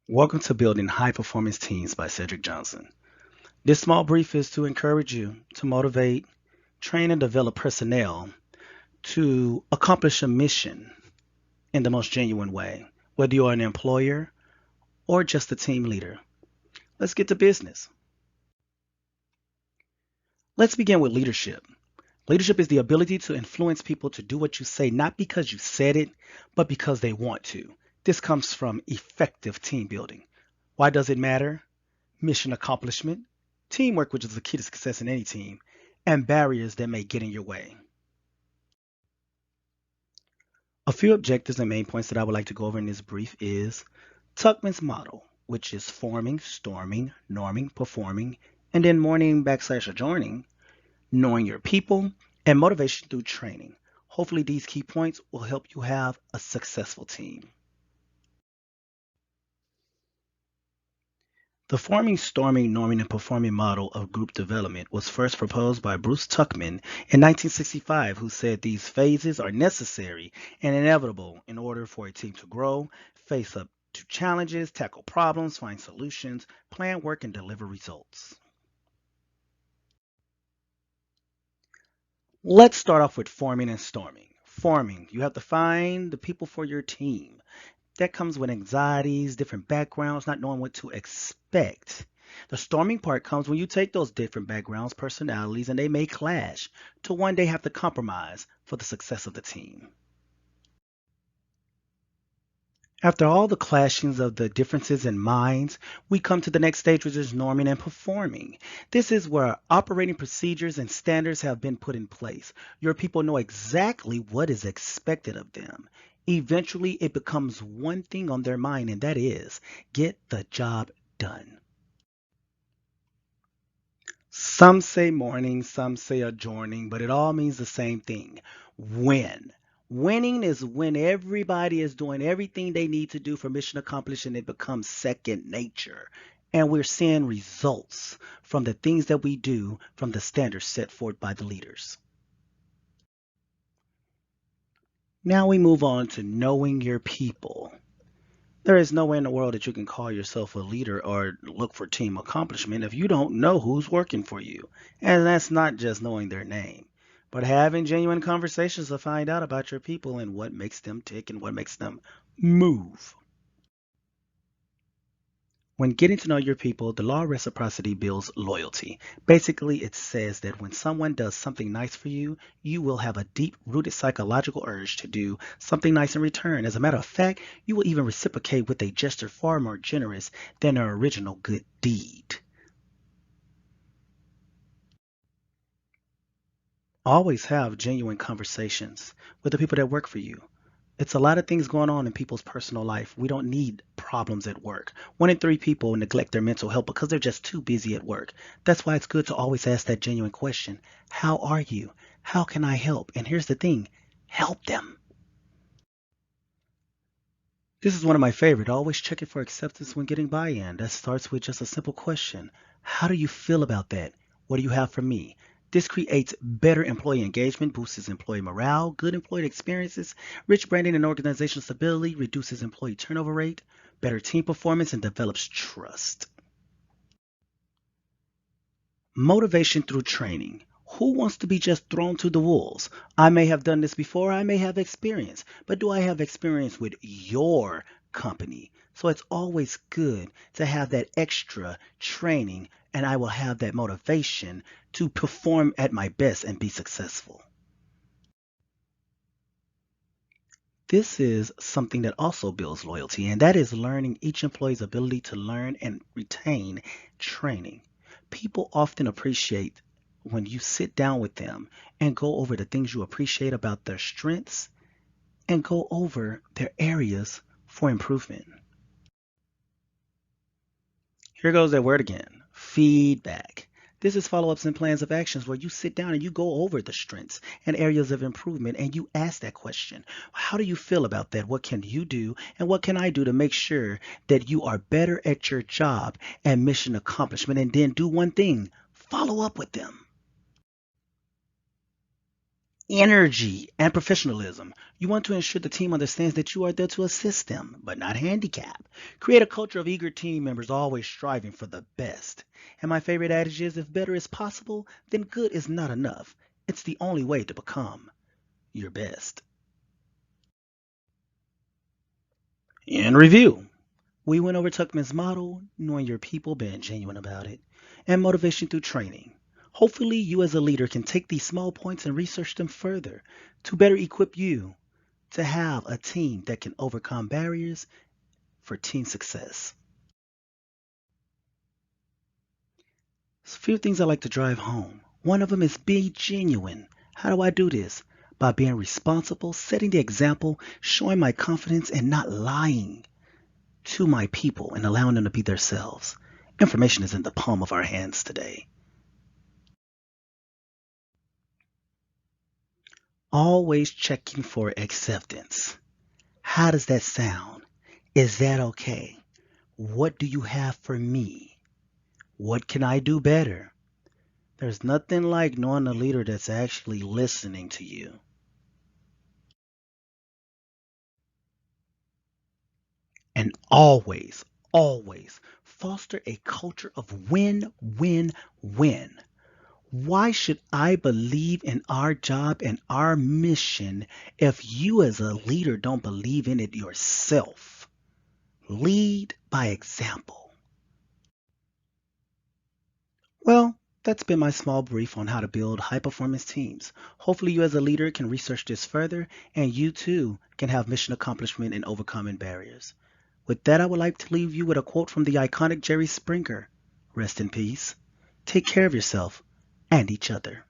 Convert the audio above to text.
Welcome to Building High Performance Teams by Cedrick Johnson. This small brief is to encourage you to motivate, train, and develop personnel to accomplish a mission in the most genuine way, whether you are an employer or just a team leader. Let's get to business. Let's begin with leadership. Leadership is the ability to influence people to do what you say, not because you said it, but because they want to. This comes from effective team building. Why does it matter? Mission accomplishment, teamwork, which is the key to success in any team, and barriers that may get in your way. A few objectives and main points that I would like to go over in this brief is Tuckman's Model, which is forming, storming, norming, performing, and then mourning backslash adjourning, knowing your people, and motivation through training. Hopefully these key points will help you have a successful team. The forming, storming, norming, and performing model of group development was first proposed by Bruce Tuckman in 1965, who said these phases are necessary and inevitable in order for a team to grow, face up to challenges, tackle problems, find solutions, plan work, and deliver results. Let's start off with forming and storming. Forming, you have to find the people for your team. That comes with anxieties, different backgrounds, not knowing what to expect. The storming part comes when you take those different backgrounds, personalities, and they may clash to one day have to compromise for the success of the team. After all the clashings of the differences in minds, we come to the next stage, which is norming and performing. This is where operating procedures and standards have been put in place. Your people know exactly what is expected of them. Eventually, it becomes one thing on their mind, and that is get the job done. Some say morning, some say adjourning, but it all means the same thing win. Winning is when everybody is doing everything they need to do for mission accomplished and it becomes second nature. And we're seeing results from the things that we do from the standards set forth by the leaders. Now we move on to knowing your people. There is no way in the world that you can call yourself a leader or look for team accomplishment if you don't know who's working for you. And that's not just knowing their name, but having genuine conversations to find out about your people and what makes them tick and what makes them move. When getting to know your people, the law of reciprocity builds loyalty. Basically, it says that when someone does something nice for you, you will have a deep rooted psychological urge to do something nice in return. As a matter of fact, you will even reciprocate with a gesture far more generous than their original good deed. Always have genuine conversations with the people that work for you. It's a lot of things going on in people's personal life. We don't need problems at work. One in three people neglect their mental health because they're just too busy at work. That's why it's good to always ask that genuine question. How are you? How can I help? And here's the thing, help them. This is one of my favorite. Always check it for acceptance when getting buy-in. That starts with just a simple question. How do you feel about that? What do you have for me? This creates better employee engagement, boosts employee morale, good employee experiences, rich branding and organizational stability, reduces employee turnover rate, better team performance, and develops trust. Motivation through training. Who wants to be just thrown to the wolves? I may have done this before, I may have experience, but do I have experience with your company? So it's always good to have that extra training, and I will have that motivation to perform at my best and be successful. This is something that also builds loyalty, and that is learning each employee's ability to learn and retain training. People often appreciate when you sit down with them and go over the things you appreciate about their strengths and go over their areas for improvement. Here goes that word again, feedback. This is follow-ups and plans of actions where you sit down and you go over the strengths and areas of improvement and you ask that question. How do you feel about that? What can you do and what can I do to make sure that you are better at your job and mission accomplishment? And then do one thing, follow up with them. Energy and professionalism. You want to ensure the team understands that you are there to assist them, but not handicap. Create a culture of eager team members always striving for the best. And my favorite adage is if better is possible, then good is not enough. It's the only way to become your best. In review, we went over Tuckman's model, knowing your people, being genuine about it, and motivation through training. Hopefully, you as a leader can take these small points and research them further to better equip you to have a team that can overcome barriers for team success. A few things I like to drive home. One of them is be genuine. How do I do this? By being responsible, setting the example, showing my confidence, and not lying to my people and allowing them to be themselves. Information is in the palm of our hands today. Always checking for acceptance. How does that sound? Is that okay? What do you have for me? What can I do better? There's nothing like knowing a leader that's actually listening to you. And always foster a culture of win, win, win. Why should I believe in our job and our mission if you as a leader don't believe in it yourself? Lead by example. Well, that's been my small brief on how to build high performance teams. Hopefully, you as a leader can research this further and you too can have mission accomplishment in overcoming barriers. With that, I would like to leave you with a quote from the iconic Jerry Springer. Rest in peace. Take care of yourself and each other.